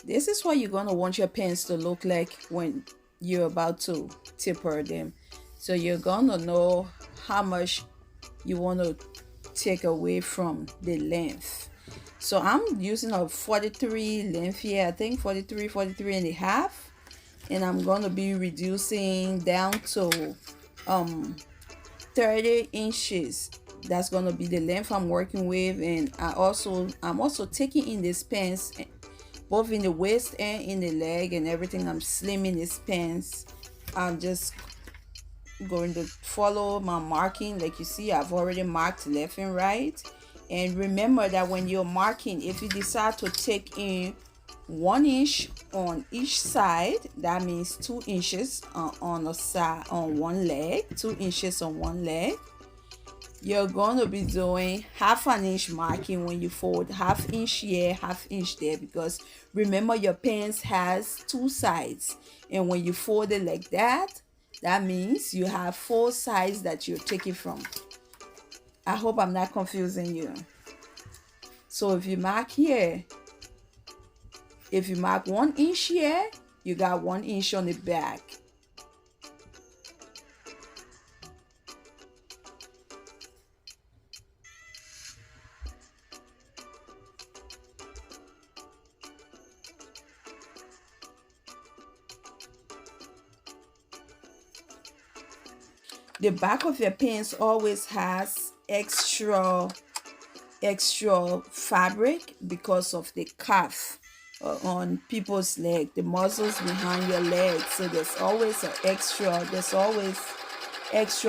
This is what you're going to want your pants to look like when you're about to taper them. So you're going to know how much you want to take away from the length. So I'm using a 43 length here, I think 43 and a half, and I'm going to be reducing down to um 30 inches. That's going to be the length I'm working with. And I'm also taking in this pants both in the waist and in the leg and everything. I'm slimming this pants. I'm just going to follow my marking. Like you see, I've already marked left and right. And remember that when you're marking, if you decide to take in 1 inch on each side, that means 2 inches on a side, on one leg, 2 inches on one leg. You're going to be doing half an inch marking when you fold, half inch here, half inch there, because remember your pants has two sides, and when you fold it like that, that means you have four sides that you're taking from. I hope I'm not confusing you. So if you mark here, if you mark 1 inch here, you got 1 inch on the back. The back of your pants always has extra fabric because of the cuff on people's leg, the muscles behind your leg. So there's always extra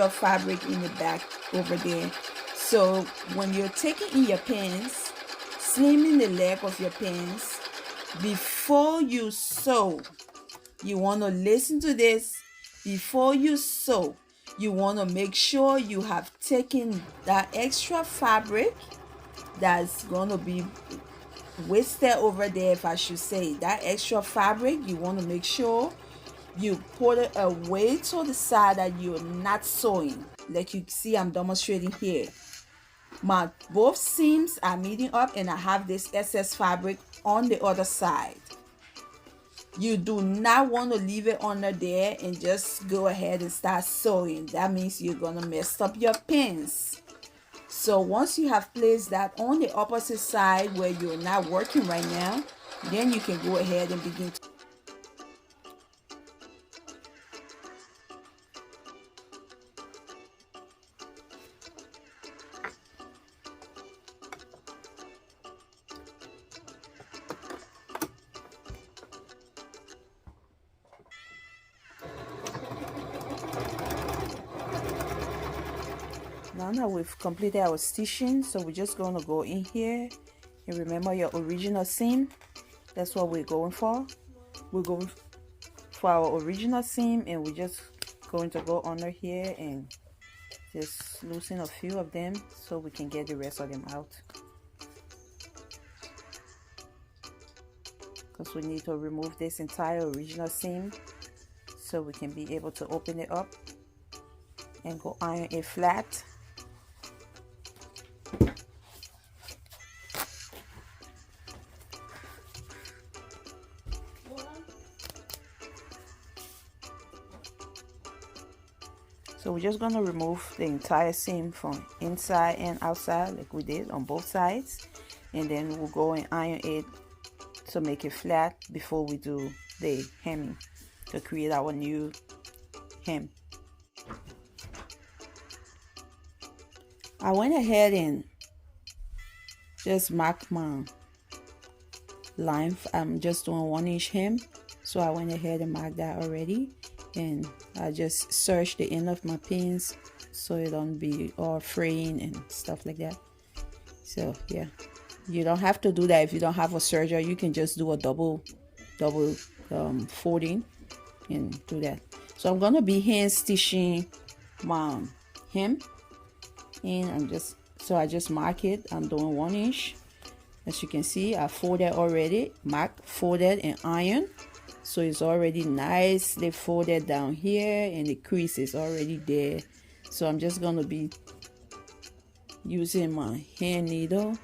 fabric in the back over there. So when you're taking in your pants, slimming the leg of your pants, before you sew, you want to listen to this. Before you sew, you want to make sure you have taken that extra fabric that's going to be wasted over there, if I should say. That extra fabric, you want to make sure you put it away to the side that you're not sewing. Like you see, I'm demonstrating here. My both seams are meeting up, and I have this excess fabric on the other side. You do not want to leave it under there and just go ahead and start sewing. That means you're gonna mess up your pins. So once you have placed that on the opposite side where you're not working right now, then you can go ahead and begin to. Now that we've completed our stitching, so we're just going to go in here and remember your original seam. That's what we're going for. We're going for our original seam, and we're just going to go under here and just loosen a few of them so we can get the rest of them out, because we need to remove this entire original seam so we can be able to open it up and go iron it flat. So we're just going to remove the entire seam from inside and outside like we did on both sides, and then we'll go and iron it to make it flat before we do the hemming to create our new hem. I went ahead and just marked my line. I'm just doing 1 inch hem, so I went ahead and marked that already, and I just searched the end of my pins so it don't be all fraying and stuff like that. So yeah, you don't have to do that if you don't have a serger. You can just do a double folding and do that. So I'm gonna be hand stitching my hem, and I just mark it. I'm doing 1 inch. As you can see, I folded already, marked, folded, and iron. So it's already nicely folded down here, and the crease is already there. So I'm just gonna be using my hand needle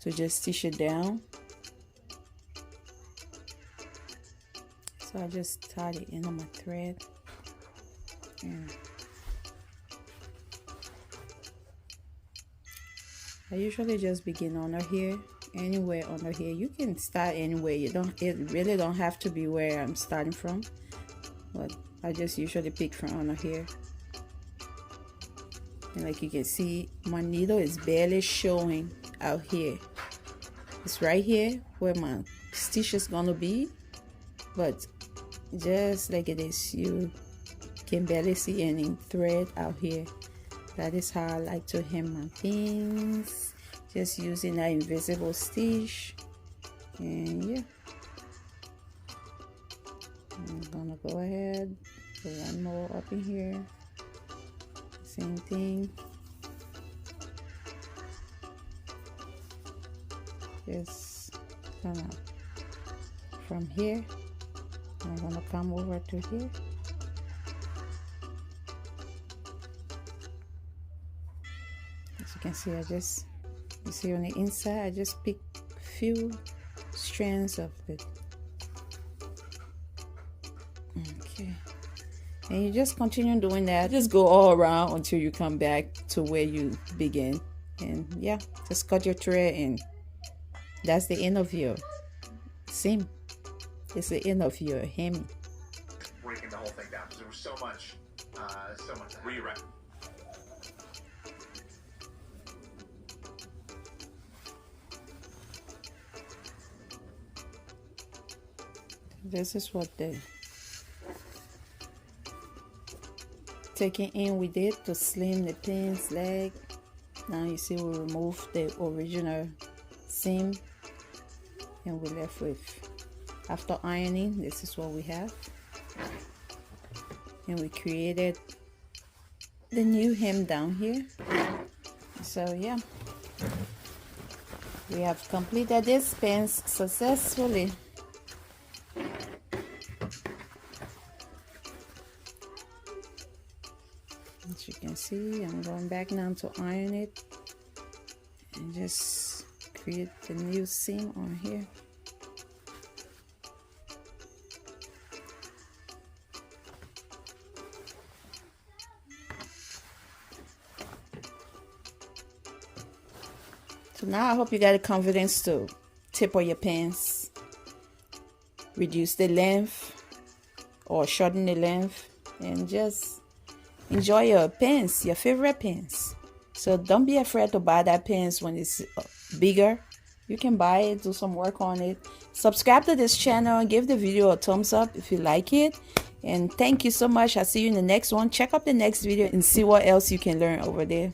to just stitch it down. So I just tie the end of my thread. And I usually just begin under here, anywhere under here. You can start anywhere. It really don't have to be where I'm starting from, but I just usually pick from under here. And like you can see, my needle is barely showing out here. It's right here where my stitch is gonna be, but just like it is, you can barely see any thread out here. That is how I like to hem my pins, just using that invisible stitch. And yeah, I'm gonna go ahead, put one more up in here, same thing. Just kind of from here, I'm gonna come over to here. As you can see, you see on the inside, I just pick few strands of it. Okay, and you just continue doing that. Just go all around until you come back to where you begin. And yeah, just cut your thread, and that's the end of your seam. It's the end of your hemming. Breaking the whole thing down because there was so much. Rewrite. This is what the taking in we did to slim the pin's leg. Now you see we removed the original seam, and we're left with, after ironing, this is what we have. And we created the new hem down here. So yeah, we have completed this pants successfully. As you can see, I'm going back now to iron it and just create the new seam on here. So now I hope you got the confidence to taper your pants, reduce the length or shorten the length, and just enjoy your pants, your favorite pants. So don't be afraid to buy that pants when it's bigger. You can buy it, do some work on it. Subscribe to this channel, give the video a thumbs up if you like it. And thank you so much. I'll see you in the next one. Check out the next video and see what else you can learn over there.